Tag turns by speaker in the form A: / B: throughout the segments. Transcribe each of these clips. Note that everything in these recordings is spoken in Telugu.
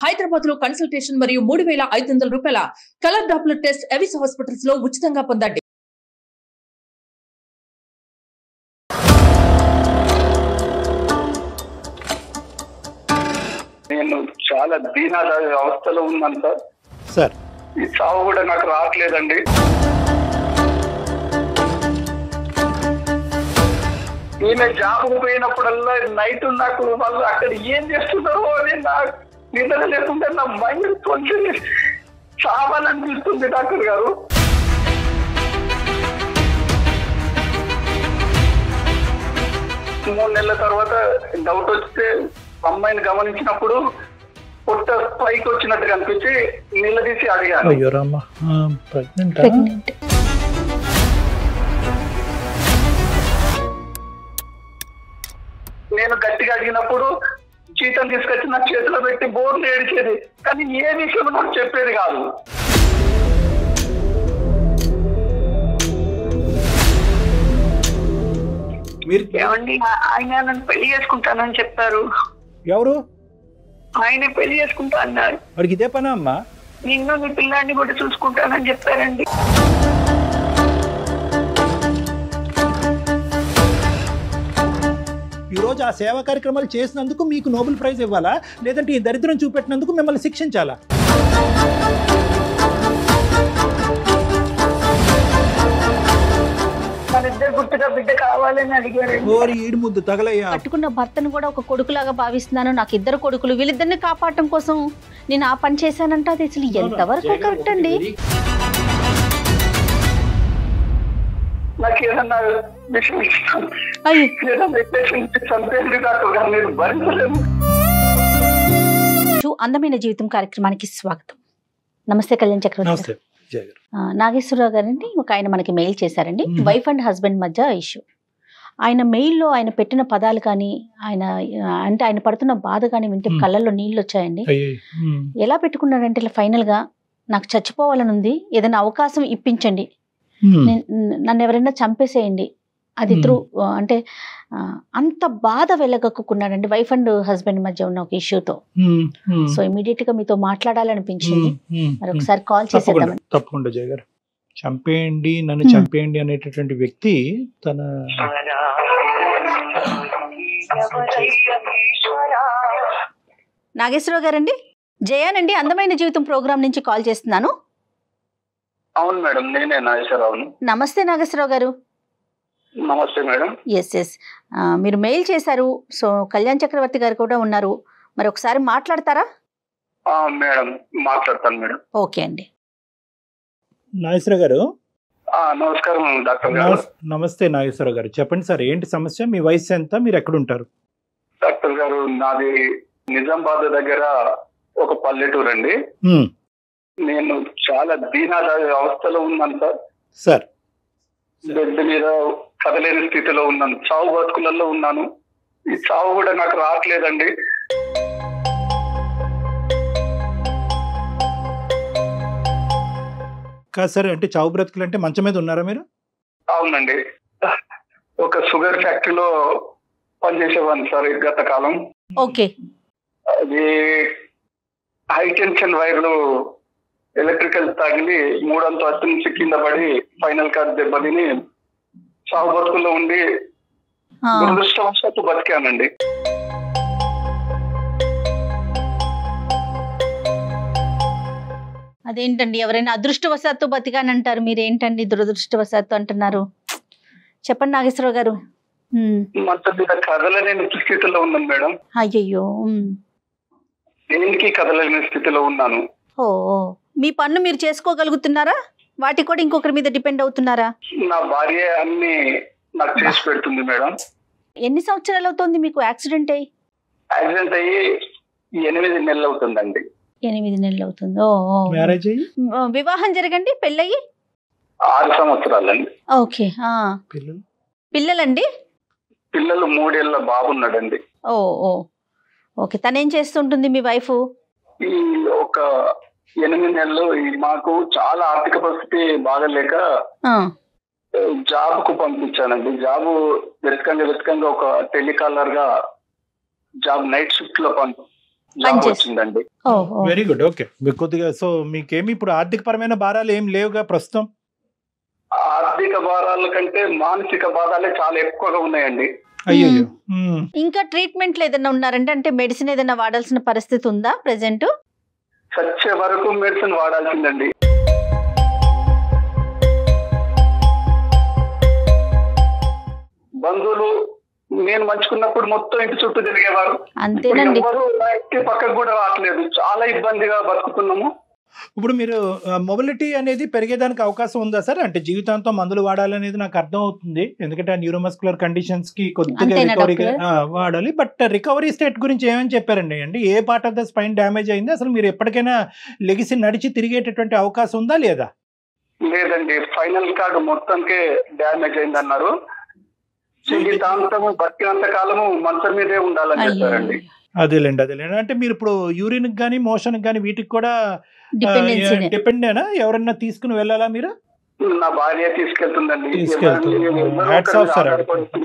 A: హైదరాబాద్ లో కన్సల్టేషన్ మరియు 3,500 రూపాయల colour Doppler test Avis hospitals లో ఉచితంగా పొందండి.
B: నేను చాలా దీనాల అవస్థలో ఉన్నాను సార్. ఈ చావు కూడా నాకు రావట్లేదండి. ఈమె జాబ్కు పోయినప్పుడల్లా నైట్ నాకు వాళ్ళు అక్కడ ఏం చేస్తున్నారో అని నాకు నిద్ర లేకుండా నా మైండ్ కొంచెం చావాలనిపిస్తుంది డాక్టర్ గారు. మూడు నెలల తర్వాత డౌట్ వస్తే అమ్మాయిని గమనించినప్పుడు పొట్ట పైకి వచ్చినట్టు కనిపించి నిలదీసి అడిగాను. నేను గట్టిగా అడిగినప్పుడు జీతం తీసుకొచ్చి నా చేతిలో పెట్టి బోర్లు ఏడిచేది, కానీ ఏ విషయం నాకు చెప్పేది కాదు. ఆయన నన్ను పెళ్లి చేసుకుంటానని చెప్పారు.
C: ఎవరు?
B: ఆయన పెళ్లి చేసుకుంటా అన్నారు.
C: వాడికి ఇదే పనా అమ్మా?
B: నిన్ను నీ పిల్లాన్ని కూడా చూసుకుంటానని చెప్పారండి.
C: ఈ రోజు ఆ సేవా కార్యక్రమాలు చేసినందుకు మీకు నోబెల్ ప్రైజ్ ఇవ్వాలా, లేదంటే ఈ దరిద్రం చూపెట్టినందుకు మిమ్మల్ని శిక్షించాలా?
B: గుర్తుగా బిడ్డ కావాలని అడిగారు.
C: ఈడు ముద్దు తగలయ్యా.
D: కట్టుకున్న భర్తను కూడా ఒక కొడుకులాగా భావిస్తున్నాను. నాకు 2 కొడుకులు, వీళ్ళిద్దరిని కాపాడటం కోసం నేను ఆ పని చేశానంటే అది అసలు ఎంతవరకు కరెక్ట్ అండి? అందమైన జీవితం కార్యక్రమానికి స్వాగతం. నమస్తే కళ్యాణ్ చక్రవర్తి. నాగేశ్వరరావు గారండి ఒక ఆయన మనకి మెయిల్ చేశారండి. వైఫ్ అండ్ హస్బెండ్ మధ్య ఇష్యూ. ఆయన మెయిల్లో ఆయన పెట్టిన పదాలు కానీ ఆయన పడుతున్న బాధ కానీ వింటే కళ్ళల్లో నీళ్ళు వచ్చాయండి. ఎలా పెట్టుకున్నాడంటే ఇలా ఫైనల్ గా నాకు చచ్చిపోవాలని ఉంది, ఏదైనా అవకాశం ఇప్పించండి, నన్ను ఎవరైనా చంపేసేయండి, అది త్రూ అంటే అంత బాధ వెళ్ళగక్కున్నాడండి వైఫ్ అండ్ హస్బెండ్ మధ్య ఉన్న ఒక ఇష్యూతో. సో ఇమీడియట్ గా మీతో మాట్లాడాలనిపించింది, మరి ఒకసారి కాల్ చేసేద్దామని.
C: తప్పకుండా జయ గారు. చంపేయండి, నన్ను చంపేయండి అనేటటువంటి వ్యక్తి తన
D: నాగేశ్వరరావు గారండి, జయానండి అందమైన జీవితం ప్రోగ్రామ్ నుంచి కాల్ చేస్తున్నాను.
B: అవును మేడం, నేనే నాగేశ్వరరావు.
D: నమస్తే నాగేశ్వరరావు గారు.
B: నమస్తే మేడం.
D: ఎస్ మీరు మెయిల్ చేశారు. సో కళ్యాణ్ చక్రవర్తి గారు కూడా ఉన్నారు, మరి ఒకసారి మాట్లాడతారా?
B: మేడం మాట్లాడతాను మేడం.
D: ఓకే అండి.
C: నాగేశ్వర గారు.
B: నమస్కారం డాక్టర్ గారు.
C: నమస్తే నాగేశ్వర గారు, చెప్పండి సార్, ఏంటి సమస్య? మీ వయసు ఎంత? మీరు ఎక్కడుంటారు?
B: డాక్టర్ గారు, నాది నిజామాబాద్ దగ్గర ఒక పల్లెటూరు అండి. నేను చాలా దీనాల అవస్థలో ఉన్నాను సార్. బెడ్ మీద కదలేని స్థితిలో ఉన్నాను, చావు బతుకులలో ఉన్నాను. ఈ చావు కూడా నాకు రావట్లేదండి.
C: కాదు సార్, అంటే చావు బ్రతుకులు అంటే మంచం మీద ఉన్నారా మీరు?
B: అవునండి, ఒక షుగర్ ఫ్యాక్టరీలో పనిచేసేవాడిని సార్ గత కాలం.
D: ఓకే.
B: అది హై టెన్షన్ వైర్లు ఎలక్ట్రికల్ తగిలి 3వ అంతస్తు నుంచి కింద పడి ఫైనల్ కార్డ్ దెబ్బతిని చావు బతుకుల్లో ఉండి దురదృష్టవశాత్తు బతికానండి.
D: అదేంటండి, ఎవరైనా అదృష్టవశాత్తు బతికానంటారు, మీరేంటండి దురదృష్టవశాత్తు అంటున్నారు? చెప్పండి నాగేశ్వరరావు గారు.
B: కదలలేని స్థితిలో ఉన్నాను మేడం.
D: అయ్యయ్యో.
B: దేనికి కదలలేని స్థితిలో ఉన్నాను.
D: ఓ, మీ పనులు మీరు చేసుకోగలుగుతున్నారా? వాటి కూడా ఇంకొకరి మీద డిపెండ్ అవుతున్నారా?
B: నా భార్య అన్ని నాకు చేసి పెడుతుంది మేడం.
D: ఎన్ని సంవత్సరాలు అవుతుంది మీకు యాక్సిడెంట్ అయ్యి?
B: యాక్సిడెంట్ అయ్యి 8 నెలలు అవుతుందండి.
D: 8 నెలలు అవుతుంది. మ్యారేజ్ అయ్యి వివాహం జరగండి పెళ్ళయి
B: 6 సంవత్సరాలండి.
D: ఓకే. పిల్లలండి?
B: పిల్లలు 3 ఏళ్ల బాబున్నాడండి.
D: ఓకే. తనేం చేస్తుంటుంది మీ వైఫ్?
B: ఈ ఒక 8 నెలలు మాకు చాలా ఆర్థిక పరిస్థితి బాగలేక జాబ్ కు పంపించానండి. జాబ్ వెతకంగా ఒక టెలికాలర్ గా జాబ్ నైట్ షిఫ్ట్ లో జాబ్ వచ్చిందండి.
C: Very good. ఓకే, కొద్దిగా సో మీకేమి ఇప్పుడు ఆర్థిక పరమైన భారాలు ఏం లేవుగా ప్రస్తుతం?
B: ఆర్థిక భారాల కంటే మానసిక బాధలే చాలా ఎక్కువగా ఉన్నాయండి.
C: అయ్యో.
D: ఇంకా ట్రీట్మెంట్లు ఏదైనా ఉన్నారంటే, అంటే మెడిసిన్ ఏదైనా వాడాల్సిన పరిస్థితి ఉందా ప్రెసెంట్?
B: చచ్చే వరకు మెడిసిన్ వాడాల్సిందండి. బంధువులు నేను మంచుకున్నప్పుడు మొత్తం ఇంటి చుట్టూ తిరిగేవారు.
D: అంతేనండి.
B: ఎవరు నా ఇంటి పక్కకు కూడా రావట్లేదు. చాలా ఇబ్బందిగా బతుకుతున్నాము.
C: ఇప్పుడు మీరు మొబిలిటీ అనేది పెరిగేదానికి అవకాశం ఉందా సార్? అంటే జీవితాంతం మందులు వాడాలనేది నాకు అర్థం అవుతుంది, ఎందుకంటే ఆ న్యూరోమస్కులర్ కండిషన్స్ కి కొద్దిగా రికవరీ వాడాలి. బట్ రికవరీ స్టేట్ గురించి ఏమని చెప్పారండి? అంటే ఏ part of the spine damage అయింది, అసలు మీరు ఎప్పటికైనా లెగిసి నడిచి తిరిగేటటువంటి అవకాశం ఉందా లేదా?
B: లేదండి, ఫైనల్ కార్డు మొత్తానికే డ్యామేజ్ అయింది అన్నారు. జీవితాంతము బతికినంత కాలము మంచం మీదే ఉండాలని చెప్పారండి.
C: అదేలేండి. అంటే మీరు ఇప్పుడు యూరిన్ గానీ మోషన్ గానీ వీటికి కూడా డిపెండేనా? ఎవరన్నా తీసుకుని వెళ్ళాలా మీరు?
B: నా భార్య తీసుకెళ్తుందండి.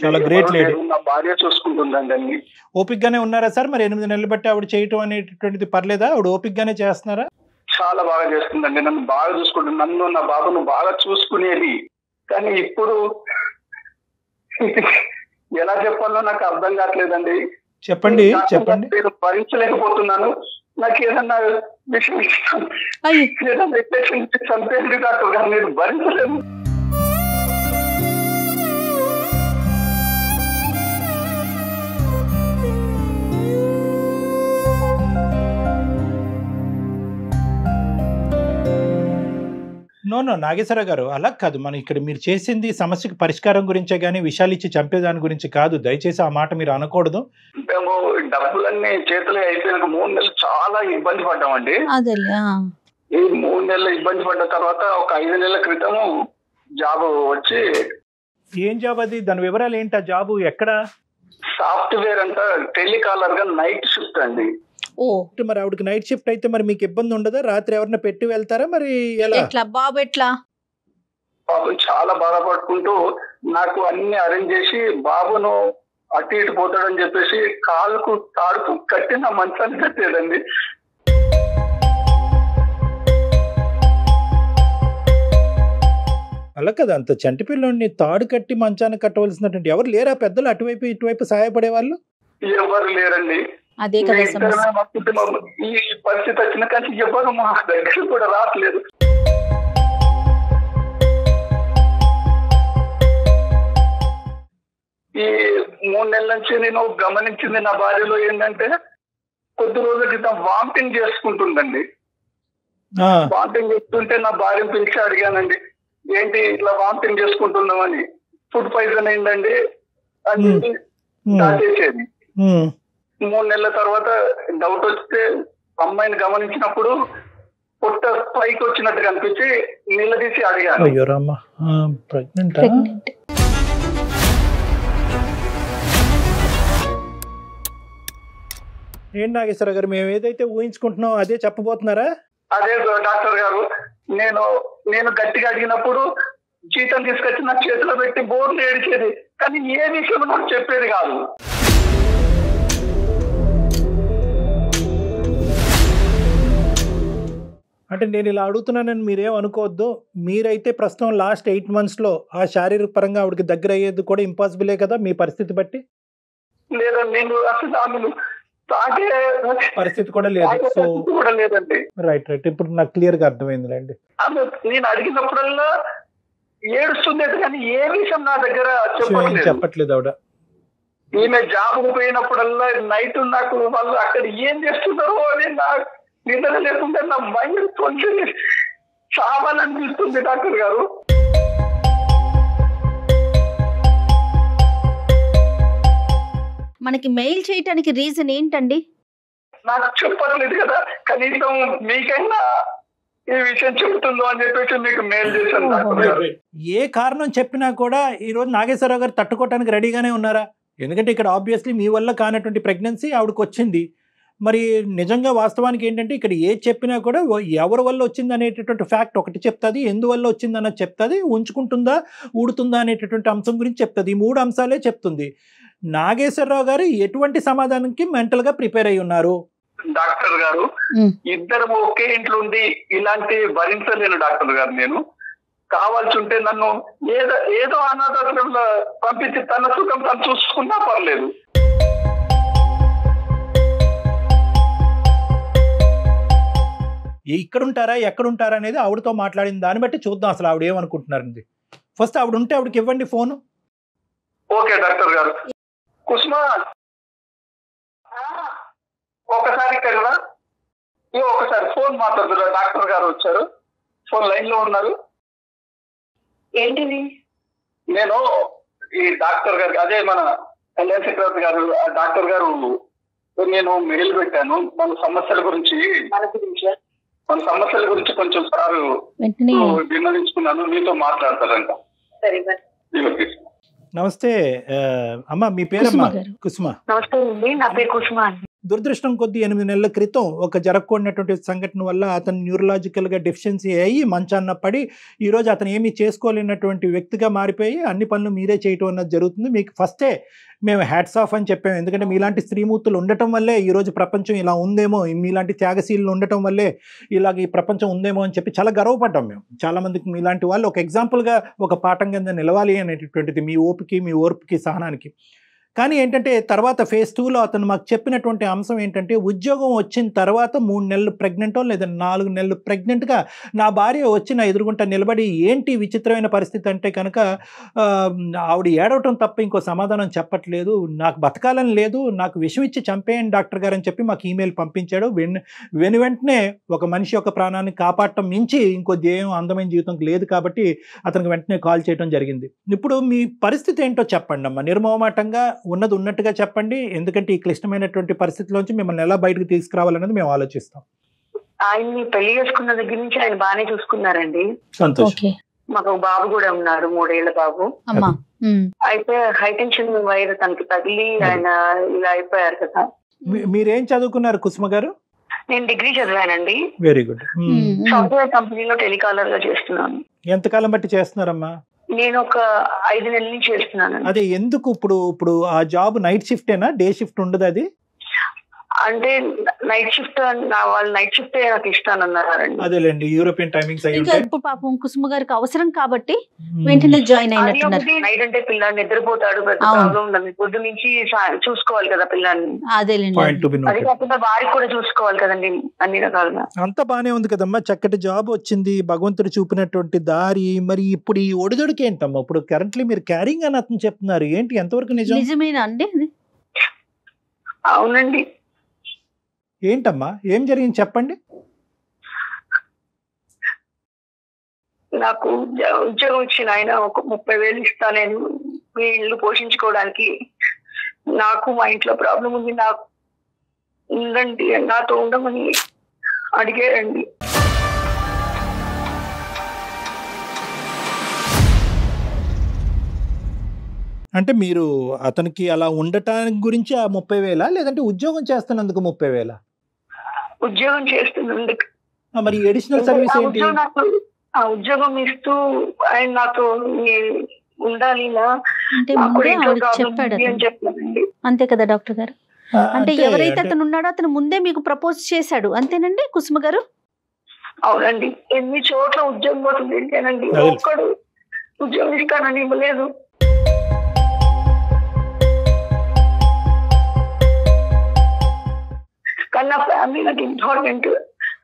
C: చాలా గ్రేట్ లేడీ.
B: నా భార్య చూసుకుంటుందండి అన్ని.
C: ఓపిక్ గానే ఉన్నారా సార్? మరి 8 నెలలు బట్టి ఆవిడ చేయటం అనేటువంటిది పర్లేదా? ఆవిడ ఓపిక్ గానే చేస్తున్నారా?
B: చాలా బాగా చేస్తుందండి. నన్ను బాగా చూసుకుంటుంది. నన్ను నా బాబును బాగా చూసుకునేది. కానీ ఇప్పుడు ఎలా చెప్పాలో నాకు అర్థం కావట్లేదండి.
C: చెప్పండి.
B: నేను భరించలేకపోతున్నాను. నాకు ఏదన్నా విషయం చంపేది డాక్టర్ గారు, నేను భరించలేను.
C: నో నాగేశ్వర గారు, అలా కాదు. మనం ఇక్కడ మీరు చేసింది సమస్యకు పరిష్కారం గురించే గానీ విషయాలు ఇచ్చి చంపేదాని గురించి కాదు. దయచేసి ఆ మాట మీరు అనకూడదు.
B: మేము డబ్బులన్నీ చేతులు అయిపోయిన 3 నెలలు చాలా ఇబ్బంది పడ్డామండి. ఈ 3 నెలలు ఇబ్బంది పడ్డ తర్వాత ఒక 5 నెలల క్రితము జాబ్ వచ్చి.
C: ఏం జాబ్ అది? దాని వివరాలు ఏంటి? ఆ జాబ్ ఎక్కడ?
B: సాఫ్ట్వేర్ అంతా టెలికాలర్ గా నైట్ షిఫ్ట్ అండి.
C: మరి ఆవిడకి నైట్ షిఫ్ట్ అయితే మరి మీకు ఇబ్బంది ఉండదా? రాత్రి ఎవరైనా పెట్టి వెళ్తారా? మరి
D: ఎట్లా బాబు? ఎట్లా
B: పాపం చాలా బాధపడుకుంటూ నాకు అన్ని అరేంజ్ చేసి బాబును అటు ఇటు పోతాడని చెప్పేసి కాలుకు తాడుకు కట్టి నా మంచాన్ని కట్టేదండి.
C: అలా కదా, అంత చంటి పిల్లోడిని తాడు కట్టి మంచాన్ని కట్టవలసినటువంటి ఎవరు లేరా పెద్దలు అటువైపు ఇటువైపు సహాయపడే వాళ్ళు?
B: ఎవరు లేరండి.
D: అదే కదా
B: ఈ పరిస్థితి వచ్చిన కానీ ఎవరు మా దగ్గర కూడా రావట్లేదు. ఈ 3 నెలల నుంచి నేను గమనించింది నా భార్యలో ఏంటంటే, కొద్ది రోజుల క్రితం వామిటింగ్ చేసుకుంటుందండి. వామిటింగ్ చేస్తుంటే నా భార్యను పిలిచి అడిగానండి, ఏంటి ఇట్లా వామిటింగ్ చేసుకుంటున్నామని. ఫుడ్ పాయిజన్ అయిందండి అని దాచేసేది. 3 నెలల తర్వాత డౌట్ వస్తే అమ్మాయిని గమనించినప్పుడు పొట్ట పైకి వచ్చినట్టు కనిపించి నిలదీసి అడిగాను.
C: ఏంటి నాగేశ్వర గారు, మేము ఏదైతే ఊహించుకుంటున్నాం అదే చెప్పబోతున్నారా?
B: అదే డాక్టర్ గారు, నేను గట్టిగా అడిగినప్పుడు జీతం తీసుకొచ్చి నా చేతిలో పెట్టి బోర్లు ఏడిచేది, కానీ ఏ విషయం నాకు చెప్పేది కాదు.
C: అంటే నేను ఇలా అడుగుతున్నానని మీరేం అనుకోవద్దు. మీరైతే ప్రస్తుతం లాస్ట్ 8 monthsలో ఆ శారీరక పరంగా ఆవిడకి దగ్గర అయ్యేది కూడా ఇంపాసిబులే కదా మీ పరిస్థితి బట్టి?
B: లేదండి, నేను అసలు ఆమెను తాగే
C: పరిస్థితి కూడా లేదు. సో
B: కూడా లేదండి.
C: రైట్. ఇప్పుడు నాకు క్లియర్ గా అర్థమైందిలేండి.
B: ఆమె నేను అడిగినప్పుడల్లా ఏడుస్తుంది, కానీ ఏ విషయం నా దగ్గర
C: చెప్పట్లేదు ఆవిడ.
B: ఈమె జాబ్ పోయినప్పుడల్లా నైట్ నాకు వాళ్ళు అక్కడ ఏం చేస్తున్నారో అని నాకు నిద్ర లేకుండా నా మైండ్ కొంచెం చావాలనిపిస్తుంది డాక్టర్ గారు.
D: మనకి మెయిల్ చేయటానికి రీజన్ ఏంటండి?
B: నాకు చెప్పట్లేదు కదా, కనీసం మీకైనా ఈ విషయం చెబుతుందో అని చెప్పేసి మీకు మెయిల్ చేశాను డాక్టర్ గారు.
C: ఏ కారణం చెప్పినా కూడా ఈ రోజు నాగేశ్వరరావు గారు తట్టుకోవడానికి రెడీగానే ఉన్నారా? ఎందుకంటే ఇక్కడ ఆబ్వియస్లీ మీ వల్ల కానటువంటి ప్రెగ్నెన్సీ ఆవిడకి వచ్చింది. మరి నిజంగా వాస్తవానికి ఏంటంటే ఇక్కడ ఏ చెప్పినా కూడా ఎవరి వల్ల వచ్చింది అనేటటువంటి ఫ్యాక్ట్ ఒకటి చెప్తుంది, ఎందువల్ల వచ్చింది అన్నది చెప్తుంది, ఉంచుకుంటుందా ఊడుతుందా అనేటటువంటి అంశం గురించి చెప్తుంది. ఈ 3 అంశాలే చెప్తుంది. నాగేశ్వరరావు గారు ఎటువంటి సమాధానానికి మెంటల్గా ప్రిపేర్ అయి ఉన్నారు?
B: డాక్టర్ గారు, ఇద్దరం ఒకే ఇంట్లో ఉండి ఇలాంటి భరించలేను డాక్టర్ గారు. నేను కావాల్సి ఉంటే నన్ను ఏదో అనాథాశ్రమంలో పంపించి తన సుఖం తను చూసుకున్నా పర్లేదు.
C: ఇక్కడ ఉంటారా ఎక్కడ ఉంటారా అనేది ఆవిడతో మాట్లాడిన దాన్ని బట్టి చూద్దాం అసలు ఆవిడ ఏమనుకుంటున్నారండి. ఫస్ట్ ఆవిడ ఉంటే ఆవిడకి ఇవ్వండి ఫోన్.
B: ఓకే డాక్టర్ గారు. కుసుమ ఒకసారి కదా, ఒకసారి ఫోన్ మాట్లాడుతున్నా. డాక్టర్ గారు వచ్చారు, ఫోన్ లైన్ లో ఉన్నారు.
E: ఏంటిది?
B: నేను ఈ డాక్టర్ గారు, అదే మన కళ్యాణ్ చక్రవర్తి గారు, డాక్టర్ గారు నేను మెయిల్ పెట్టాను మన సమస్యల గురించి కొంచెం సారు విన్నవించుకున్నాను, మీతో మాట్లాడతారంట.
C: నమస్తే అమ్మా, మీ పేరమ్మా? కుసుమ.
E: నమస్తే అండి, నా పేరు కుసుమ.
C: దురదృష్టం కొద్ది 8 నెలల క్రితం ఒక జరగకూడనటువంటి సంఘటన వల్ల అతను న్యూరలాజికల్గా డెఫిషియన్సీ అయ్యి మంచాన్న పడి ఈరోజు అతను ఏమీ చేసుకోలేనటువంటి వ్యక్తిగా మారిపోయి అన్ని పనులు మీరే చేయటం అన్నది జరుగుతుంది. మీకు ఫస్టే మేము హ్యాట్స్ ఆఫ్ అని చెప్పాము, ఎందుకంటే మీలాంటి స్త్రీమూర్తులు ఉండటం వల్లే ఈరోజు ప్రపంచం ఇలా ఉందేమో, మీలాంటి త్యాగశీలు ఉండటం వల్లే ఇలాగ ఈ ప్రపంచం ఉందేమో అని చెప్పి చాలా గర్వపడ్డాం మేము. చాలామందికి మీలాంటి వాళ్ళు ఒక ఎగ్జాంపుల్గా ఒక పాఠం కింద నిలవాలి అనేటటువంటిది మీ ఓపికి, మీ ఓర్పుకి, సహనానికి. కానీ ఏంటంటే తర్వాత ఫేజ్ 2లో అతను మాకు చెప్పినటువంటి అంశం ఏంటంటే, ఉద్యోగం వచ్చిన తర్వాత 3 నెలలు ప్రెగ్నెంటో లేదా 4 నెలలు ప్రెగ్నెంట్గా నా భార్య వచ్చి నా ఎదురుగుంట నిలబడి ఏంటి విచిత్రమైన పరిస్థితి అంటే కనుక ఆవిడ ఏడవటం తప్ప ఇంకో సమాధానం చెప్పట్లేదు, నాకు బతకాలని లేదు, నాకు విషం ఇచ్చి చంపేయండి డాక్టర్ గారు అని చెప్పి మాకు ఈమెయిల్ పంపించాడు. వెంటనే ఒక మనిషి యొక్క ప్రాణాన్ని కాపాడటం మించి ఇంకో ధ్యేయం అందమైన జీవితం లేదు కాబట్టి అతనికి వెంటనే కాల్ చేయడం జరిగింది. ఇప్పుడు మీ పరిస్థితి ఏంటో చెప్పండి అమ్మా, నిర్మోహమాటంగా ఉన్నది ఉన్నట్టుగా చెప్పండి, ఎందుకంటే ఈ క్లిష్టమైనటువంటి పరిస్థితిలోంచి మిమ్మల్ని ఎలా బయటకు తీసుకురావాలనేది మేము ఆలోచిస్తాం.
E: ఆయన్ని పెళ్లి చేసుకున్న దగ్గర నుంచి ఆయన బాగానే చూసుకున్నారండి.
C: సంతోషం.
E: మాకు బాబు కూడా ఉన్నారు, 3 ఏళ్ల బాబు. అయితే హైటెన్షన్ వైర్ తనకి తగిలి ఆయన ఇలా అయిపోయారు కదా.
C: మీరేం చదువుకున్నారు కుసుమ గారు?
E: నేను డిగ్రీ చదివానండి.
C: Very good.
E: సాఫ్ట్వేర్ కంపెనీలో టెలికాలర్ గా చేస్తున్నాను.
C: ఎంతకాలం బట్టి చేస్తున్నారమ్మా?
E: నేను ఒక 5 నెలల నుంచి చేస్తున్నాను.
C: అదే ఎందుకు ఇప్పుడు ఆ జాబ్ నైట్ షిఫ్టేనా, డే షిఫ్ట్ ఉండదు? అది
E: అంటే నైట్ షిఫ్ట్, వాళ్ళు నైట్ షిఫ్ట్ నాకు ఇష్టాను అన్నారండి.
C: అదేలేండి, యూరోపియన్ టైమింగ్స్ అయ్యి ఉంటాయి.
D: ఇప్పుడు పాపం కుసుమ గారికి అవసరం కాబట్టి వెంటనే జాయిన్ అయినట్టున్నారు.
E: నైట్ అంటే పిల్లాన్ని నిద్రపోతాడు, పెద్ద ప్రాబ్లం ఉండదు. పొద్దు నుంచి చూసుకోవాలి కదా పిల్లాన్ని.
D: అదేలేండి,
E: అది కాకుండా వారికి కూడా చూసుకోవాలి కదండి అన్ని రకాలుగా.
C: అంతా బానే ఉంది కదమ్మా, చక్కటి జాబ్ వచ్చింది, భగవంతుడు చూపినటువంటి దారి. మరి ఇప్పుడు ఈ ఒడిదొడికి ఏంటమ్మా? ఇప్పుడు కరెంట్లీ మీరు క్యారింగ్ అని అతను చెప్తున్నారు, ఏంటి ఎంతవరకు నిజం?
D: నిజమేనా అండి?
E: అవునండి.
C: ఏంటమ్మా, ఏం జరిగింది చెప్పండి.
E: నాకు ఉద్యోగం వచ్చిన ఆయన ఒక 30,000 ఇస్తా, నేను మీ ఇల్లు పోషించుకోవడానికి, నాకు మా ఇంట్లో ప్రాబ్లం ఉంది, నాకు ఉండండి, నాతో ఉండమని అడిగారండి.
C: అంటే మీరు అతనికి అలా ఉండటానికి గురించి ఆ 30,000 లేదంటే ఉద్యోగం చేస్తున్నందుకు 30,000?
E: ఉద్యోగం చేస్తున్నందుకు.
C: మరి అడిషనల్ సర్వీస్ ఏంటి?
E: ఆ ఉద్యోగం ఇస్తూ ఆయన నాతో ఉండాలి
D: చెప్పాడండి. అంతే కదా డాక్టర్ గారు? అంటే ఎవరైతే అతను ఉన్నాడో అతను ముందే మీకు ప్రపోజ్ చేశాడు, అంతేనండి కుసుమ గారు?
E: అవునండి. ఎన్ని చోట్ల ఉద్యోగం పోతుంది ఏంటేనండి, ఒక్కడు ఉద్యోగం ఇస్తానని ఇవ్వలేదు. కానీ నా ఫ్యామిలీ నాకు ఇంపార్టెంట్.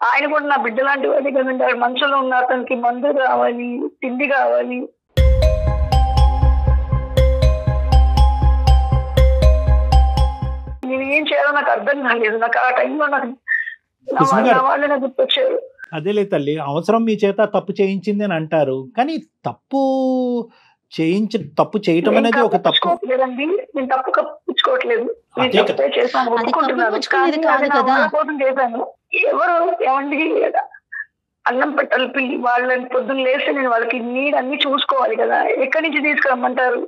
E: ఆయన కూడా నా బిడ్డ లాంటి వాడే కదండి. ఆయన మనసులో ఉన్న అతనికి మందు కావాలి, తిండి కావాలి. నేను ఏం చేయాలో నాకు అర్థం కాలేదు. నాకు ఆ టైంలో నాకు వాళ్ళే గుర్తొచ్చారు.
C: అదేలే తల్లి, అవసరం మీ చేత తప్పు చేయించింది అని అంటారు, కానీ తప్పు చేయటం అనేది ఒక తప్పు
E: లేదండి. నేను తప్పు కప్పించుకోవట్లేదు, చేశాను. ఎవరు ఏమండి అన్నం పెట్టాలి పిల్లి వాళ్ళని పొద్దున్న లేస్తే నేను వాళ్ళకి నీడ్ అన్ని చూసుకోవాలి కదా, ఎక్కడి నుంచి తీసుకురమ్మంటారు?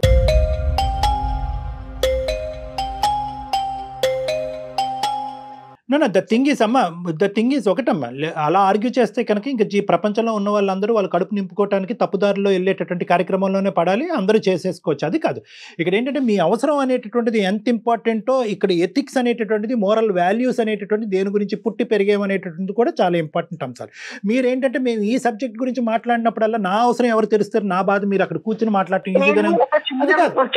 C: ద థింగ్ ఈజ్ ఒకటమ్మా, అలా ఆర్గ్యూ చేస్తే కనుక ఇంకా ప్రపంచంలో ఉన్న వాళ్ళందరూ వాళ్ళ కడుపు నింపుకోవడానికి తప్పుదారిలో వెళ్ళేటటువంటి కార్యక్రమంలోనే పడాలి, అందరూ చేసేసుకోవచ్చు. అది కాదు ఇక్కడ ఏంటంటే మీ అవసరం అనేటటువంటిది ఎంత ఇంపార్టెంటో ఇక్కడ ఎథిక్స్ అనేటటువంటిది, మోరల్ వాల్యూస్ అనేటటువంటిది, దేని గురించి పుట్టి పెరిగేమనేటటువంటిది కూడా చాలా ఇంపార్టెంట్ అంశాలు. మీరేంటంటే మేము ఈ సబ్జెక్ట్ గురించి మాట్లాడినప్పుడల్లా నా అవసరం ఎవరు తెలుస్తారు, నా బాధ మీరు అక్కడ కూర్చొని మాట్లాడటం ఈజీగానే. అది కాదు,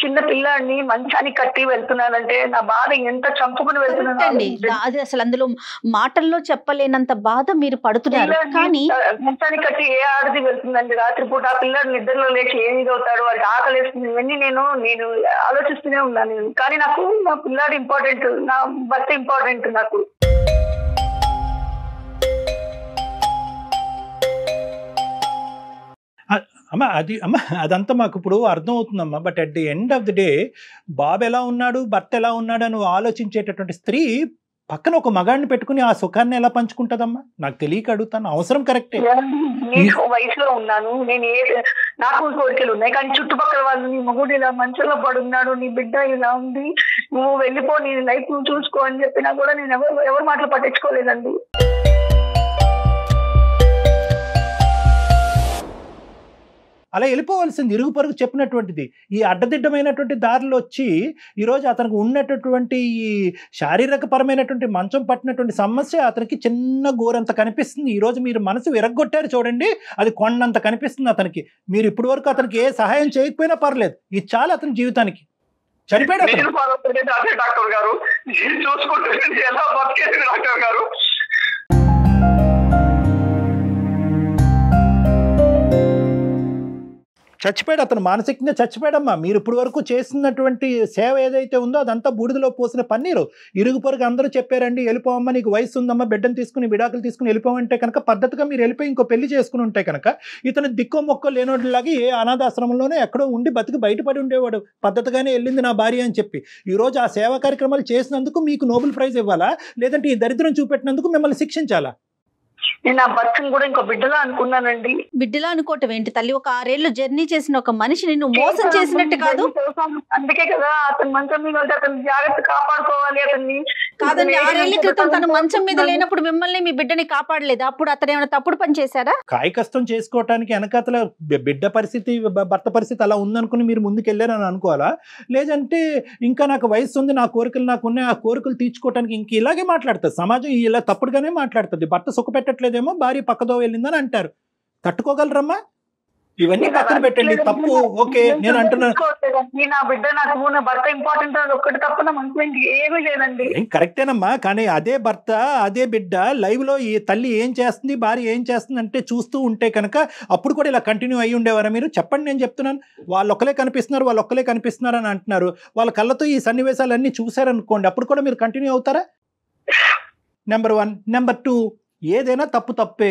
E: చిన్న పిల్లాడిని మంచానికి కట్టి వెళ్తున్నానంటే నా బాధ ఎంత చంపుకుని వెళ్తున్నాను.
D: అది అసలు అందులో మాటల్లో చెప్పలేనంత బాధ మీరు పడుతున్నారు. కానీ
E: మంచానికి కట్టి ఏ ఆడది వెళ్తుందండి రాత్రిపూట? ఆ పిల్లాడు నిద్రలో లేచి ఏమి అవుతాడు, వాడికి ఆకలేస్తుంది, ఇవన్నీ నేను ఆలోచిస్తూనే ఉన్నాను. కానీ నాకు నా పిల్లాడు ఇంపార్టెంట్, నా భర్త ఇంపార్టెంట్ నాకు.
C: అదంతా మాకు ఇప్పుడు అర్థం అవుతుందమ్మా. But at the end of the day బాబు ఎలా ఉన్నాడు, భర్త ఎలా ఉన్నాడు అని ఆలోచించేటటువంటి స్త్రీ పక్కన ఒక మగాడిని పెట్టుకుని ఆ సుఖాన్ని ఎలా పంచుకుంటదమ్మా? నాకు తెలియక అడుగుతాను. అవసరం కరెక్టే.
E: నేను వయసులో ఉన్నాను, నాకు కోరికలు ఉన్నాయి, కానీ చుట్టుపక్కల వాళ్ళు నీ మగుడు ఇలా మంచంలో పడున్నాడు, నీ బిడ్డ ఇలా ఉంది, నువ్వు వెళ్ళిపో, నీ లైఫ్ నువ్వు చూసుకో అని చెప్పినా కూడా నేను ఎవరి మాటలు పట్టించుకోలేదండి.
C: అలా వెళ్ళిపోవాల్సింది ఇరుగు పొరుగు చెప్పినటువంటిది. ఈ అడ్డదిడ్డమైనటువంటి దారిలో వచ్చి ఈరోజు అతనికి ఉన్నటువంటి ఈ శారీరక పరమైనటువంటి మంచం పట్టినటువంటి సమస్య అతనికి చిన్న గోరంత కనిపిస్తుంది. ఈరోజు మీరు మనసు విరగ్గొట్టారు చూడండి, అది కొండంత కనిపిస్తుంది అతనికి. మీరు ఇప్పటి వరకు అతనికి ఏ సహాయం చేయకపోయినా పర్లేదు, ఇది చాలు అతని జీవితానికి. చనిపోయాడు
B: డాక్టర్ గారు, చూసుకుంటే ఎలా బతికేది డాక్టర్ గారు.
C: చచ్చిపోయాడు అతను, మానసికంగా చచ్చిపోయాడమ్మా. మీరు ఇప్పుడు వరకు చేస్తున్నటువంటి సేవ ఏదైతే ఉందో అదంతా బూడిదలో పోసిన పన్నీరు. ఇరుగు పొరుగు అందరూ చెప్పారండి వెళ్ళిపోవమ్మా, నీకు వయసు ఉందమ్మా, బిడ్డను తీసుకుని విడాకులు తీసుకుని వెళ్ళిపోమంటే కనుక పద్ధతిగా మీరు వెళ్ళిపోయి ఇంకో పెళ్లి చేసుకుని ఉంటే కనుక ఇతను దిక్కో మొక్కో లేనోటిలాగా ఏ అనాథాశ్రమంలోనే ఎక్కడో ఉండి బతికి బయటపడి ఉండేవాడు. పద్ధతిగానే వెళ్ళింది నా భార్య అని చెప్పి. ఈరోజు ఆ సేవా కార్యక్రమాలు చేసినందుకు మీకు నోబెల్ ప్రైజ్ ఇవ్వాలా, లేదంటే ఈ దరిద్రం చూపెట్టినందుకు మిమ్మల్ని శిక్షించాలా?
E: నేను ఆ భర్తను కూడా ఇంకో బిడ్డలా అనుకున్నానండి.
D: బిడ్డలా అనుకోవటం ఏంటి తల్లి? ఒక 6 ఏళ్ళు జర్నీ చేసిన ఒక మనిషిని నువ్వు మోసం చేసినట్టు కాదు.
E: అందుకే కదా అతను మంచం మీద అతను జాగ్రత్త కాపాడుకోవాలి. అతన్ని
D: కాదండి, 6 ఏళ్ల క్రితం తను మంచం మీద లేనప్పుడు మిమ్మల్ని మీ బిడ్డని కాపాడలేదు, అప్పుడు అతను ఏమైనా తప్పుడు పని చేశారా?
C: కాయకష్టం చేసుకోవటానికి వెనకాతల బిడ్డ పరిస్థితి, భర్త పరిస్థితి అలా ఉందనుకుని మీరు ముందుకెళ్ళారని అనుకోవాలా? లేదంటే ఇంకా నాకు వయసు ఉంది, నా కోరికలు నాకు ఉన్నాయి, ఆ కోరికలు తీర్చుకోవటానికి ఇంక ఇలాగే మాట్లాడుతుంది సమాజం, ఇలా తప్పుడుగానే మాట్లాడుతుంది. భర్త సుఖ పెట్టట్లేదేమో, భార్య పక్కదో వెళ్ళిందని అంటారు. తట్టుకోగలరమ్మా? ఇవన్నీ పక్కన పెట్టండి, తప్పు ఓకే నేను అంటున్నాను.
E: నా బిడ్డ నాకు నా భర్త ఇంపార్టెంట్, ఒక్కటి తప్ప నా మనసులో ఏమీ లేదండి.
C: కరెక్టేనమ్మా, కానీ అదే భర్త అదే బిడ్డ లైవ్ లో ఈ తల్లి ఏం చేస్తుంది, భార్య ఏం చేస్తుంది అంటే చూస్తూ ఉంటే కనుక అప్పుడు కూడా ఇలా కంటిన్యూ అయ్యి ఉండేవారా మీరు? చెప్పండి, నేను చెప్తున్నాను. వాళ్ళు ఒక్కలే కనిపిస్తున్నారు అని అంటున్నారు. వాళ్ళ కళ్ళతో ఈ సన్నివేశాలన్నీ చూశారనుకోండి, అప్పుడు కూడా మీరు కంటిన్యూ అవుతారా? నెంబర్ 1. నెంబర్ 2, ఏదైనా తప్పే.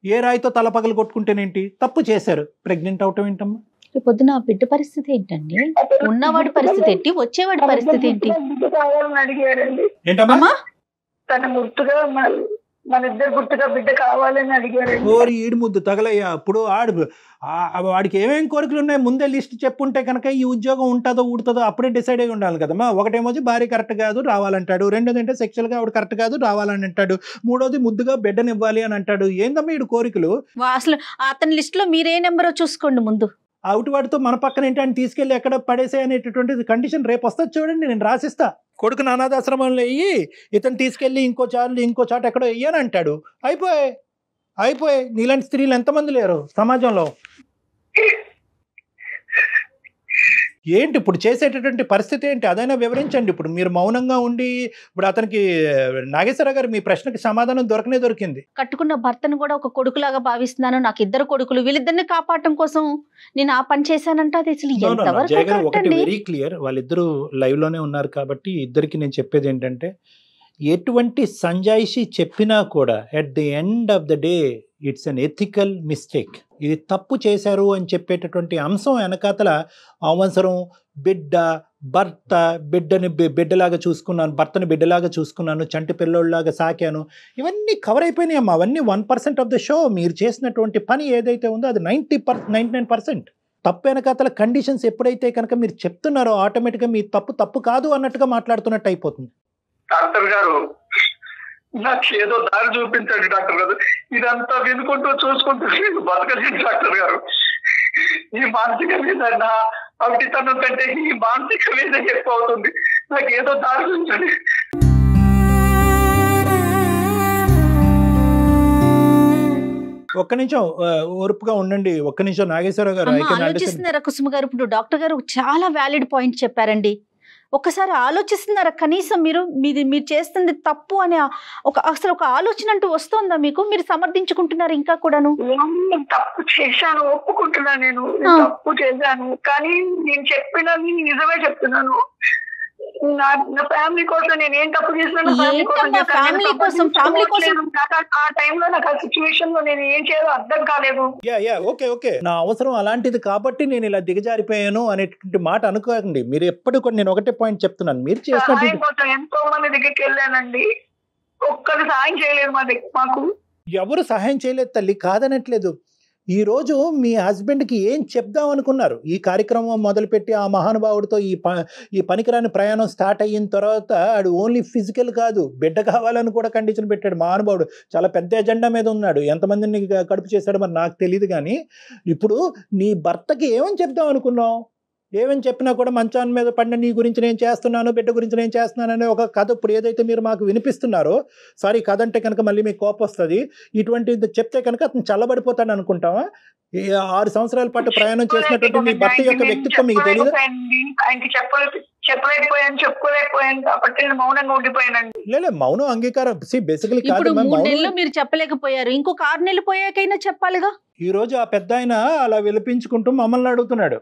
C: ఏ రాయితో తల పగలు కొట్టుకుంటేనేంటి, తప్పు చేశారు, ప్రెగ్నెంట్ అవటం ఏంటమ్మా?
D: పొద్దున బిడ్డ పరిస్థితి ఏంటండి? ఉన్నవాడి పరిస్థితి ఏంటి, వచ్చేవాడి పరిస్థితి ఏంటి?
C: ఏంటమ్మా?
E: తన గుర్తుగా మన ఇద్దరు గుర్తుగా బిడ్డ కావాలని అడిగారు.
C: ఓరి ఈడు ముద్దు తగలయ్యా. అప్పుడు వాడికి ఏమేమి కోరికలు ఉన్నాయి ముందే లిస్ట్ చెప్పుంటే కనుక ఈ ఉద్యోగం ఉంటుందో ఊడుతుందో అప్పుడే డిసైడ్ అయ్యి ఉండాలి కదమ్మా. ఒకటేమోజి భార్య కరెక్ట్ కాదు రావాలంటాడు, రెండోది అంటే సెక్షువల్గా ఆవిడ కరెక్ట్ కాదు రావాలని అంటాడు, మూడోది ముద్దుగా బిడ్డనివ్వాలి అని అంటాడు. ఏందమ్మా ఈడు కోరికలు?
D: అసలు అతని లిస్ట్ లో మీరే నెంబరో చూసుకోండి ముందు.
C: అవుట్ వాడితో మన పక్కన ఏంటంటే తీసుకెళ్ళి ఎక్కడ పడేసే అనేటటువంటి కండిషన్ రేపు వస్తుంది చూడండి, నేను రాసిస్తా. కొడుకుని అనాథాశ్రమంలో వెయ్యి, ఇతను తీసుకెళ్ళి ఇంకో చాట ఎక్కడో వెయ్యని అంటాడు. అయిపోయి నీలాంటి స్త్రీలు ఎంతమంది లేరు సమాజంలో? ఏంటి ఇప్పుడు చేసేటటువంటి పరిస్థితి ఏంటి, అదైనా వివరించండి. ఇప్పుడు మీరు మౌనంగా ఉండి ఇప్పుడు అతనికి నాగేశ్వర గారు మీ ప్రశ్నకి సమాధానం దొరికింది.
D: కట్టుకున్న భర్తను కూడా ఒక కొడుకులాగా భావిస్తున్నాను, నాకు 2 కొడుకులు, వీళ్ళిద్దరిని కాపాడటం కోసం నేను ఆ పని చేశానంటే అది అసలు ఎంతవరకు?
C: ఒకటి వెరీ క్లియర్, వాళ్ళిద్దరూ లైవ్ లోనే ఉన్నారు కాబట్టి ఇద్దరికి నేను చెప్పేది ఏంటంటే, ఎటువంటి సంజాయిషి చెప్పినా కూడా at the end of the day it's an ethical mistake. ఇది తప్పు చేశారు అని చెప్పేటటువంటి అంశం వెనకాతల అవసరం, భర్త బిడ్డలాగా చూసుకున్నాను, భర్తని బిడ్డలాగా చూసుకున్నాను, చంటి పిల్లోళ్ళలాగా సాకాను, ఇవన్నీ కవర్ అయిపోయినాయి అమ్మా. అవన్నీ 1% ఆఫ్ ద షో. మీరు చేసినటువంటి పని ఏదైతే ఉందో అది 99%. తప్పు వెనకాతల కండిషన్స్ ఎప్పుడైతే కనుక మీరు చెప్తున్నారో ఆటోమేటిక్గా మీ తప్పు కాదు అన్నట్టుగా మాట్లాడుతున్నట్టు అయిపోతుంది.
B: డాక్టర్ గారు నాకు ఏదో దారి చూపించండి డాక్టర్ గారు, ఇదంతా వినుకుంటూ చూసుకుంటూ నేను బతకలేను డాక్టర్ గారు. ఈ మానసిక మీద నా అవిటితనం కంటే ఈ మానసిక మీద ఎక్కువ అవుతుంది, నాకు ఏదో దారి చూపించండి.
C: ఒక్క నిమిషం ఓర్పుగా ఉండండి, ఒక్క నిమిషం నాగేశ్వరరావు గారు.
D: ఆలోచిస్తున్నారా కుసుమ గారు? ఇప్పుడు డాక్టర్ గారు చాలా వ్యాలిడ్ పాయింట్ చెప్పారండి. ఒక్కసారి ఆలోచిస్తున్నారా కనీసం? మీరు చేస్తుంది తప్పు అని అసలు ఒక ఆలోచన అంటూ వస్తుందా మీకు? మీరు సమర్థించుకుంటున్నారు ఇంకా కూడాను.
E: తప్పు చేశాను, ఒప్పుకుంటున్నా, నేను తప్పు చేశాను, కానీ నేను చెప్పినది నిజమే చెప్తున్నాను. నా ఫ్యామిలీ కోసం నేను ఏం తప్పు చేస్తున్నాను,
D: ఫ్యామిలీ కోసం
E: ఆ టైంలో నాకు ఆ సిచ్యువేషన్ లో నేను ఏం చేయాలో అర్థం కాలేదు.
C: ఓకే, నా అవసరం అలాంటిది కాబట్టి నేను ఇలా దిగజారిపోయాను అనేటువంటి మాట అనుకోకండి. మీరు ఎప్పుడు కూడా నేను ఒకటే పాయింట్ చెప్తున్నాను, మీరు చేసిన
E: ఎంతో మంది దగ్గరికి వెళ్ళానండి, ఒక్కరు సాయం చేయలేదు మాకు.
C: ఎవరు సహాయం చేయలేదు తల్లి, కాదనట్లేదు. ఈ రోజు మీ హస్బెండ్కి ఏం చెప్దాం అనుకున్నారు? ఈ కార్యక్రమం మొదలుపెట్టి ఆ మహానుభావుడితో ఈ పనికిరాని ప్రయాణం స్టార్ట్ అయిన తర్వాత ఆడు ఓన్లీ ఫిజికల్ కాదు, బిడ్డ కావాలని కూడా కండిషన్ పెట్టాడు మహానుభావుడు. చాలా పెద్ద ఎజెండా మీద ఉన్నాడు. ఎంతమందిని కడుపు చేశాడు మరి నాకు తెలియదు. కానీ ఇప్పుడు నీ భర్తకి ఏమని చెప్దాం అనుకున్నావు? ఏమని చెప్పినా కూడా మంచాన్ని మీద పడిన నీ గురించి నేను చేస్తున్నాను, బిడ్డ గురించి నేను చేస్తున్నాను అనే ఒక కథ ఇప్పుడు ఏదైతే మీరు మాకు వినిపిస్తున్నారో, సారీ కథ అంటే కనుక మళ్ళీ మీకు కోపం వస్తుంది, ఇటువంటిది చెప్తే కనుక అతను చల్లబడిపోతాడు అనుకుంటావా? 6 సంవత్సరాల పాటు ప్రయాణం చేసినటువంటి మీ భర్త యొక్క వ్యక్తిత్వం మీకు తెలియదు?
E: చెప్పుకోలేకపోయాను కాబట్టి మౌనంగా ఉండిపోయానండి.
C: లేదు, మౌనం అంగీకారం బేసికలీ కాదు.
D: 3 నెలలు మీరు చెప్పలేకపోయారు, ఇంకొక 6 నెలలు పోయాకైనా చెప్పాలిగా.
C: ఈ రోజు ఆ పెద్ద ఆయన అలా విలపించుకుంటూ మమ్మల్ని అడుగుతున్నాడు.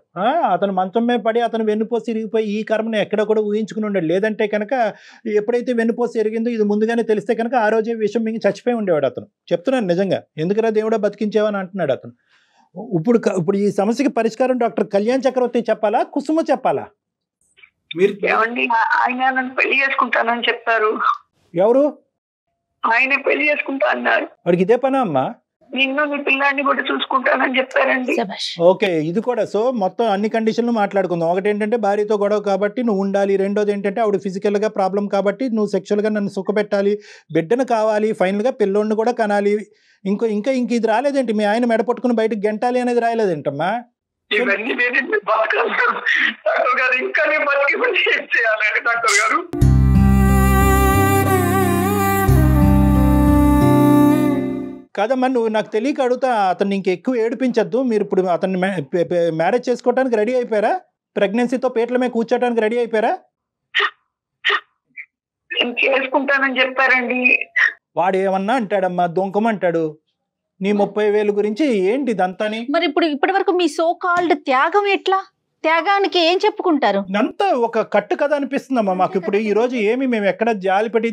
C: అతను మంచం మీద పడి అతను వెన్నుపోసి ఇరిగిపోయి ఈ కర్మను ఎక్కడ కూడా ఊహించుకుని ఉండడు. లేదంటే కనుక ఎప్పుడైతే వెన్నుపోసి ఎరిగిందో ఇది ముందుగానే తెలిస్తే కనుక ఆ రోజే విషయం మింగి చచ్చిపోయి ఉండేవాడు అతను. చెప్తున్నాను నిజంగా, ఎందుకురా దేవుడా బతికించేవని అంటున్నాడు అతను. ఇప్పుడు ఈ సమస్యకి పరిష్కారం డాక్టర్ కళ్యాణ్ చక్రవర్తి చెప్పాలా, కుసుమ చెప్పాలా?
E: మీరు ఆయన నన్ను పెళ్లి చేసుకుంటానని చెప్పారు.
C: ఎవరు?
E: ఆయన పెళ్లి చేసుకుంటా అన్నారు.
C: వాడికి ఇదే పనా అమ్మా?
E: నిన్ను నీ పిల్లాన్ని కూడా చూసుకుంటానని చెప్పారండి.
C: ఓకే, ఇది కూడా. సో మొత్తం అన్ని కండిషన్లు మాట్లాడుకుందాం. ఒకటి ఏంటంటే భార్యతో గొడవ కాబట్టి నువ్వు ఉండాలి, రెండోది ఏంటంటే ఆవిడ ఫిజికల్గా ప్రాబ్లం కాబట్టి నువ్వు సెక్షువల్గా నన్ను సుఖపెట్టాలి, బిడ్డను కావాలి, ఫైనల్గా పిల్లోడిని కూడా కనాలి. ఇంక ఇది రాలేదేంటి? మీ ఆయన మెడ పట్టుకుని బయటకు గెంటాలి అనేది రాలేదేంటమ్మా?
B: ఇవన్నీ డాక్టర్ గారు, ఇంకా చేయాలి డాక్టర్ గారు.
C: కాదమ్మా, నువ్వు నాకు తెలియక అడుగుతా, అతన్ని ఇంకెక్కువ ఏడిపించద్దు. మీరు ఇప్పుడు అతన్ని మ్యారేజ్ చేసుకోవడానికి రెడీ అయిపోయారా? ప్రెగ్నెన్సీతో పేట్ల మీద కూర్చోడానికి రెడీ అయిపోయారా?
E: చేసుకుంటానని చెప్పారండి.
C: వాడు ఏమన్నా అంటాడమ్మా, దొంకమంటాడు. నీ 30,000 గురించి ఏంటి ఇదంతాని?
D: మరి ఇప్పటి వరకు మీ సో కాల్డ్ త్యాగం ఎట్లా? త్యాగానికి ఏం చెప్పుకుంటారు?
C: అంతా ఒక కట్టు కథ అనిపిస్తుందమ్మా మాకు. ఇప్పుడు ఈ రోజు మేము ఎక్కడ జాలిపడి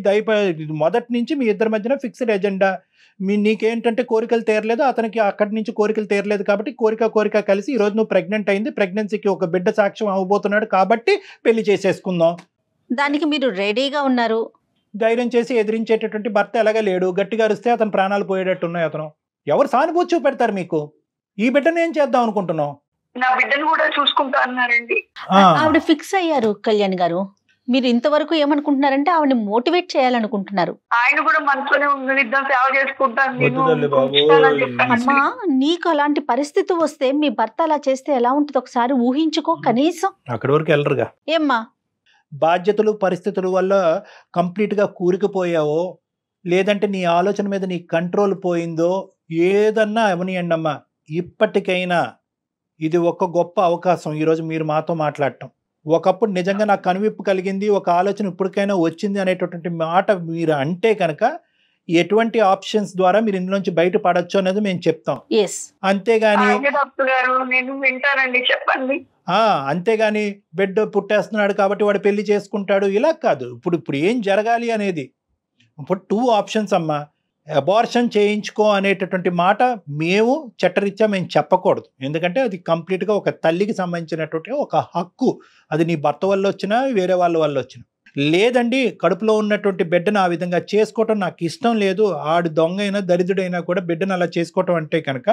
C: మొదటి నుంచి మీ ఇద్దరి మధ్యన ఫిక్స్డ్ ఎజెండా. నీకేంటంటే కోరికలు తీరలేదు, అతనికి అక్కడి నుంచి కోరికలు తీరలేదు కాబట్టి కోరిక కలిసి ఈ రోజు నువ్వు ప్రెగ్నెంట్ అయింది, ప్రెగ్నెన్సీకి ఒక బిడ్డ సాక్ష్యం అవ్వబోతున్నాడు కాబట్టి పెళ్లి చేసేసుకుందాం.
D: దానికి మీరు రెడీగా ఉన్నారు.
C: ధైర్యం చేసి ఎదిరించేటటువంటి భర్త ఎలాగా లేడు. గట్టిగా అరిస్తే అతను ప్రాణాలు పోయేటట్టు ఉన్నాయి. అతను ఎవరు సానుభూతి చూపెడతారు మీకు? ఈ బిడ్డను ఏం చేద్దాం అనుకుంటున్నావు?
E: నా బిడ్డను కూడా చూసుకుంటా అన్నారండి.
D: ఆవిడ ఫిక్స్ అయ్యారు కళ్యాణ్ గారు. మీరు ఇంతవరకు ఏమనుకుంటున్నారంటే ఆవిడని మోటివేట్ చేయాలనుకుంటున్నారు.
E: ఆయన కూడా మనసులోనే ఉండనిద్దాం, సేవ చేసుకుంటాను.
D: అమ్మా, నీకు అలాంటి పరిస్థితి వస్తే మీ భర్త అలా చేస్తే ఎలా ఉంటుంది ఒకసారి ఊహించుకో కనీసం.
C: అక్కడి వరకు వెళ్ళరుగా.
D: ఏమ్మా,
C: బాధ్యతలు పరిస్థితుల వల్ల కంప్లీట్గా కూరుకుపోయావో, లేదంటే నీ ఆలోచన మీద నీ కంట్రోల్ పోయిందో, ఏదన్నా అవనియండి అమ్మా, ఇప్పటికైనా ఇది ఒక గొప్ప అవకాశం ఈరోజు మీరు మాతో మాట్లాడటం. ఒకప్పుడు నిజంగా నాకు కనువిప్పు కలిగింది, ఒక ఆలోచన ఇప్పటికైనా వచ్చింది అనేటటువంటి మాట మీరు అంటే కనుక ఎటువంటి ఆప్షన్స్ ద్వారా మీరు ఇందులోంచి బయటపడచ్చు అనేది మేము చెప్తాం. అంతేగాని అంతేగాని బిడ్డ పుట్టేస్తున్నాడు కాబట్టి వాడు పెళ్లి చేసుకుంటాడు ఇలా కాదు. ఇప్పుడు ఏం జరగాలి అనేది ఇప్పుడు 2 ఆప్షన్స్ అమ్మా. అబార్షన్ చేయించుకో అనేటటువంటి మాట మేము చట్టరీత్యా మేము చెప్పకూడదు. ఎందుకంటే అది కంప్లీట్గా ఒక తల్లికి సంబంధించినటువంటి ఒక హక్కు. అది నీ భర్త వల్ల వచ్చినా వేరే వాళ్ళ వల్ల వచ్చినా. లేదండి, కడుపులో ఉన్నటువంటి బిడ్డను ఆ విధంగా చేసుకోవటం నాకు ఇష్టం లేదు, ఆడు దొంగ అయినా దరిద్రుడైనా కూడా బిడ్డను అలా చేసుకోవటం అంటే కనుక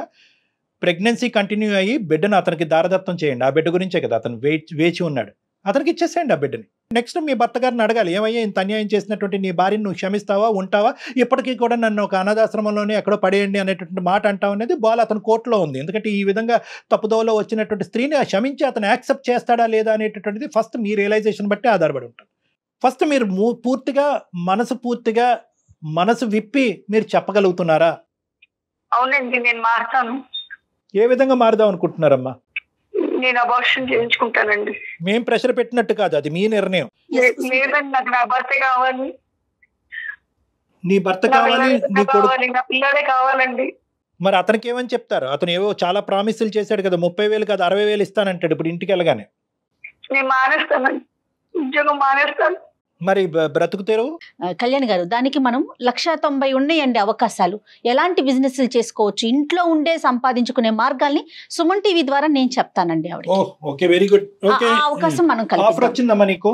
C: ప్రెగ్నెన్సీ కంటిన్యూ అయ్యి బిడ్డను అతనికి దారదత్తం చేయండి. ఆ బిడ్డ గురించే కదా అతను వేచి ఉన్నాడు, అతనికి ఇచ్చేసేయండి ఆ బిడ్డని. నెక్స్ట్ మీ భర్త గారిని అడగాలి, ఏమయ్యా ఇంత అన్యాయం చేసినటువంటి నీ భార్యను నువ్వు క్షమిస్తావా, ఉంటావా, ఇప్పటికీ కూడా నన్ను ఒక అనాథాశ్రమంలోనే ఎక్కడో పడేయండి అనేటువంటి మాట అంటావు అనేది బాల్ అతని కోర్టులో ఉంది. ఎందుకంటే ఈ విధంగా తప్పుదోవలో వచ్చినటువంటి స్త్రీని క్షమించి అతను యాక్సెప్ట్ చేస్తాడా లేదా అనేటటువంటిది ఫస్ట్ మీ రియలైజేషన్ బట్టి ఆధారపడి ఉంటుంది. ఫస్ట్ మీరు పూర్తిగా మనసు విప్పి మీరు చెప్పగలుగుతున్నారా?
E: అవునండి, నేను మారుతాను.
C: ఏ విధంగా మారుదాం అనుకుంటున్నారమ్మా?
E: నేను అబార్షన్ చేయించుకుంటానండి.
C: మేం ప్రెషర్ పెట్టినట్టు కాదు, అది మీ నిర్ణయం.
E: లేదండి, నాకు నా భర్త కావాలి.
C: నీ భర్త కావాలి, నీ కొడుకు,
E: నా పిల్లడే కావాలండి.
C: మరి అతనికి ఏమని చెప్తారు? అతను ఏవో చాలా ప్రామిసులు చేశాడు కదా, 30,000 కాదు 60,000 ఇస్తానంటాడు ఇప్పుడు ఇంటికి వెళ్ళగానే.
E: నేను మానేస్తానండి, ఉద్యోగం మానేస్తాను.
C: మరి బ్రతుకు తెరువు?
D: కళ్యాణ్ గారు, దానికి మనం 190 ఉన్నాయండి అవకాశాలు. ఎలాంటి బిజినెస్లు చేసుకోవచ్చు, ఇంట్లో ఉండే సంపాదించుకునే మార్గాల్ని సుమన్ టీవీ ద్వారా నేను చెప్తానండి ఆవిడ.
C: Okay, very good.
D: అవకాశం మనం
C: ఆఫర్ వచ్చిందమ్మా నీకు.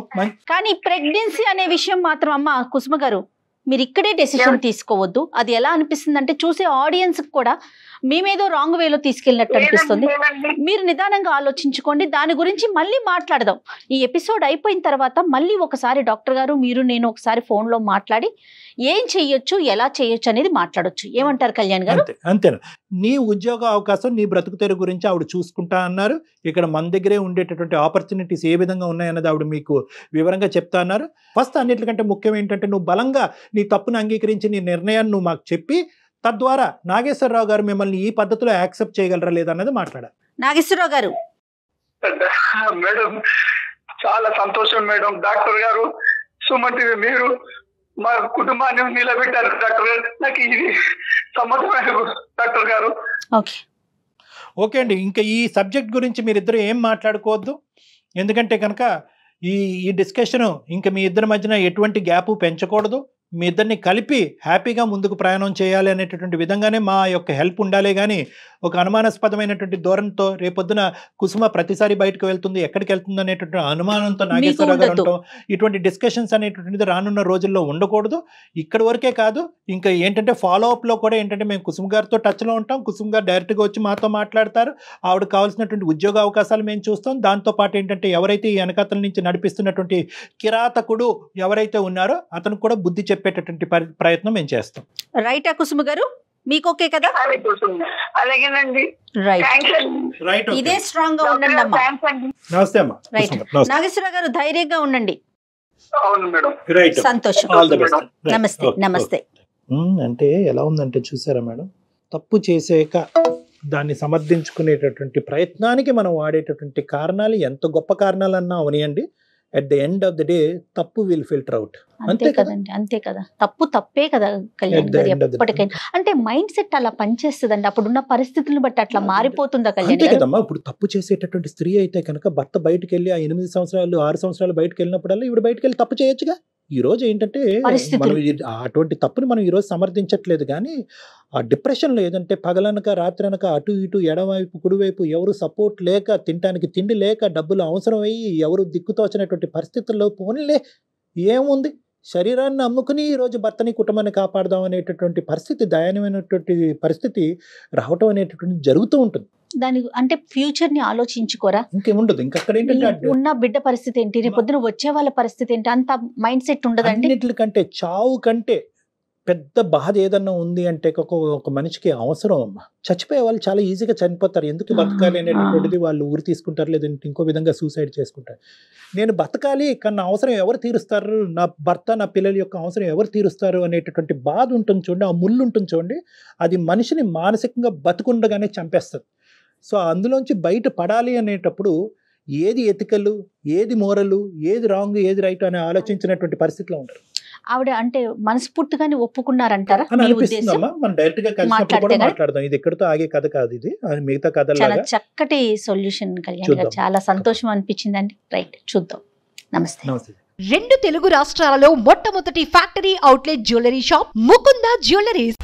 D: కానీ ప్రెగ్నెన్సీ అనే విషయం మాత్రం అమ్మ కుసుమ గారు మీరు ఇక్కడే డెసిషన్ తీసుకోవద్దు. అది ఎలా అనిపిస్తుంది అంటే చూసే ఆడియన్స్ కూడా మేమేదో రాంగ్ వేలో తీసుకెళ్ళినట్టు అనిపిస్తుంది. మీరు నిదానంగా ఆలోచించుకోండి, దాని గురించి మళ్ళీ మాట్లాడదాం. ఈ ఎపిసోడ్ అయిపోయిన తర్వాత మళ్ళీ ఒకసారి డాక్టర్ గారు మీరు నేను ఒకసారి ఫోన్లో మాట్లాడి ఏం చెయ్యొచ్చు, ఎలా చేయొచ్చు అనేది మాట్లాడొచ్చు. ఏమంటారు కళ్యాణ్ గారు?
C: అంతేనా? నీ ఉద్యోగ అవకాశం, నీ బ్రతుకు తెరువు గురించి ఆవిడ చూసుకుంటా అన్నారు. ఇక్కడ మన దగ్గరే ఉండేటటువంటి ఆపర్చునిటీస్ ఏ విధంగా ఉన్నాయన్నది ఆవిడ మీకు వివరంగా చెప్తా అన్నారు. ఫస్ట్ అన్నిటికంటే ముఖ్యం ఏంటంటే నువ్వు బలంగా నీ తప్పును అంగీకరించి నీ నిర్ణయాన్ని నువ్వు మాకు చెప్పి తద్వారా నాగేశ్వరరావు గారు మిమ్మల్ని ఈ పద్ధతిలో యాక్సెప్ట్ చేయగలరా లేదన్నది మాట్లాడాలి.
D: నాగేశ్వరరావు గారు.
B: మేడం చాలా సంతోషం మేడం. డాక్టర్ గారు, సుమన్ టీవీ మీరు మా కుటుంబాన్ని నిలబెట్టారు డాక్టర్ గారు. నాకు ఇది సమ్మతమైన డాక్టర్ గారు.
C: ఓకే అండి, ఇంకా ఈ సబ్జెక్ట్ గురించి మీరిద్దరు ఏం మాట్లాడుకోవద్దు. ఎందుకంటే కనుక ఈ డిస్కషను ఇంకా మీ ఇద్దరి మధ్యన ఎటువంటి గ్యాపు పెంచకూడదు. మీ ఇద్దరిని కలిపి హ్యాపీగా ముందుకు ప్రయాణం చేయాలి అనేటటువంటి విధంగానే మా యొక్క హెల్ప్ ఉండాలి. కానీ ఒక అనుమానాస్పదమైనటువంటి ధోరణితో రేపొద్దున కుసుమ ప్రతిసారి బయటకు వెళ్తుంది, ఎక్కడికి వెళ్తుంది అనేటువంటి అనుమానంతో నాగేశ్వరరావు గారు ఉంటాం. ఇటువంటి డిస్కషన్స్ అనేటువంటిది రానున్న రోజుల్లో ఉండకూడదు. ఇక్కడి వరకే కాదు, ఇంకా ఏంటంటే ఫాలో అప్లో కూడా ఏంటంటే మేము కుసుమ గారితో టచ్లో ఉంటాం. కుసుమ గారు డైరెక్ట్గా వచ్చి మాతో మాట్లాడతారు. ఆవిడకి కావాల్సినటువంటి ఉద్యోగ అవకాశాలు మేము చూస్తాం. దాంతోపాటు ఏంటంటే ఎవరైతే ఈ వెనకాతల నుంచి నడిపిస్తున్నటువంటి కిరాతకుడు ఎవరైతే ఉన్నారో అతను కూడా బుద్ధి చెప్పేటటువంటి ప్రయత్నం మేము చేస్తాం.
D: రైటా కుసుమ గారు? మీకు ఓకే కదా?
E: అలాగేనండి.
D: రైట్, ఇదే స్ట్రాంగ్ గా ఉండండి అమ్మా.
C: నమస్తే అమ్మా.
D: రైట్, నాగేశ్వరరావు గారు ధైర్యంగా ఉండండి. సంతోషం. నమస్తే. నమస్తే.
C: అంటే ఎలా ఉందంటే చూసారా మేడం, తప్పు చేసాక దాన్ని సమర్థించుకునేటటువంటి ప్రయత్నానికి మనం వాడేటటువంటి కారణాలు ఎంత గొప్ప కారణాలన్నా అవనియండి, at the end of the day తప్పు విల్ ఫిల్టర్ అవుట్.
D: అంతే కదండి, అంతే కదా. తప్పే కదా కళ్యాణ్ గారు ఎప్పటికైనా. అంటే మైండ్ సెట్ అలా పనిచేస్తుందండి, అప్పుడున్న పరిస్థితులను బట్టి అట్లా మారిపోతుందా కళ్యాణ్ గారు?
C: కదమ్మా, ఇప్పుడు తప్పు చేసేటటువంటి స్త్రీ అయితే కనుక భర్త బయటకు వెళ్ళి ఆ 8 సంవత్సరాలు 6 సంవత్సరాలు బయటకు వెళ్ళినప్పుడల్లా ఇవి బయటకు వెళ్ళి తప్పు చేయొచ్చుగా. ఈ రోజు ఏంటంటే మనం అటువంటి తప్పుని మనం ఈరోజు సమర్థించట్లేదు. కానీ ఆ డిప్రెషన్లో ఏదంటే పగలనక రాత్రనక అటు ఇటు ఎడమవైపు కుడివైపు ఎవరు సపోర్ట్ లేక, తినడానికి తిండి లేక, డబ్బులు అవసరం అయ్యి ఎవరు దిక్కుతోచినటువంటి పరిస్థితుల్లో పోనీలే ఏముంది శరీరాన్ని అమ్ముకుని ఈరోజు భర్తని కుటుంబాన్ని కాపాడదాం అనేటటువంటి పరిస్థితి, దయనీయమైనటువంటి పరిస్థితి రావటం అనేటటువంటి జరుగుతూ ఉంటుంది.
D: దాని అంటే ఫ్యూచర్ ని ఆలోచించుకోరా?
C: ఇంకేముండదు. ఇంకక్కడ ఏంటంటే ఉన్న
D: బిడ్డ పరిస్థితి ఏంటి, రేపు పొద్దున వచ్చే వాళ్ళ పరిస్థితి ఏంటి, అంత మైండ్ సెట్ ఉండదండి.
C: అన్నిటికంటే చావు కంటే పెద్ద బాధ ఏదన్నా ఉంది అంటే ఒక మనిషికి అవసరం అమ్మ. చచ్చిపోయే వాళ్ళు చాలా ఈజీగా చనిపోతారు. ఎందుకు బతకాలి అనేటటువంటిది వాళ్ళు ఊరి తీసుకుంటారు, లేదంటే ఇంకో విధంగా సూసైడ్ చేసుకుంటారు. నేను బతకాలి కానీ నా అవసరం ఎవరు తీరుస్తారు, నా భర్త నా పిల్లల యొక్క అవసరం ఎవరు తీరుస్తారు అనేటటువంటి బాధ ఉంటుంది చూడండి, ఆ ముళ్ళు ఉంటుంది చూడండి, అది మనిషిని మానసికంగా బతుకుండగానే చంపేస్తుంది. సో అందులోంచి బయట పడాలి అనేటప్పుడు ఏది ఎథికల్, ఏది మోరల్, ఏది రాంగ్, ఏది రైట్ అని ఆలోచించినటువంటి పరిస్థితిలో ఉంటారు.
D: ఆవిడ అంటే మనస్ఫూర్తిగానే ఒప్పుకున్నారంటారా?
C: మనం డైరెక్ట్ గా కలిసినప్పుడు మాట్లాడదాం. ఇది ఎక్కడితో ఆగే కథ కాదు, ఇది మిగతా కథ.
D: చాలా చక్కటి సొల్యూషన్ కళ్యాణ్ గారు, చాలా సంతోషం అనిపించిందండి. రైట్, చూద్దాం. నమస్తే.
F: 2 తెలుగు రాష్ట్రాలలో మొట్టమొదటి factory outlet jewellery shop Mukunda jewelleries.